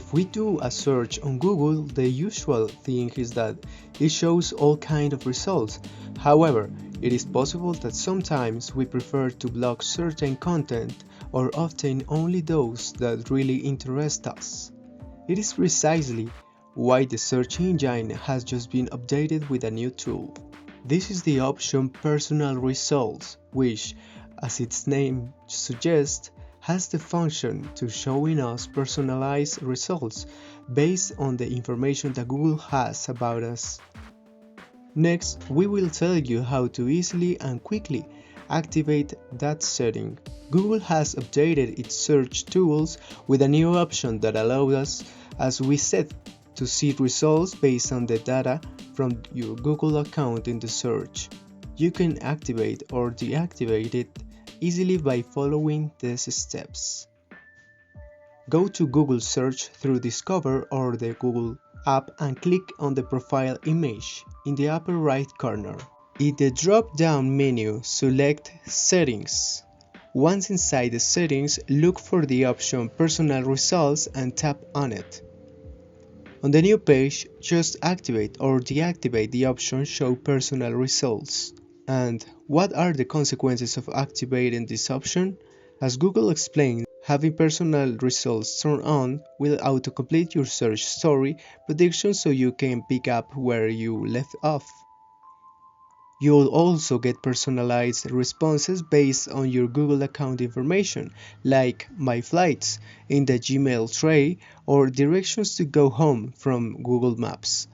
If we do a search on Google, the usual thing is that it shows all kinds of results. However, it is possible that sometimes we prefer to block certain content or obtain only those that really interest us. It is precisely why the search engine has just been updated with a new tool. This is the option Personal Results, which, as its name suggests, has the function to showing us personalized results based on the information that Google has about us. Next, we will tell you how to easily and quickly activate that setting. Google has updated its search tools with a new option that allows us, as we said, to see results based on the data from your Google account in the search. You can activate or deactivate it easily by following these steps. Go to Google Search through Discover or the Google app and click on the profile image in the upper right corner. In the drop-down menu, select Settings. Once inside the settings, look for the option Personal Results and tap on it. On the new page, just activate or deactivate the option Show Personal Results. And what are the consequences of activating this option? As Google explained, having personal results turned on will autocomplete your search story prediction so you can pick up where you left off. You'll also get personalized responses based on your Google account information, like My Flights in the Gmail tray or directions to go home from Google Maps.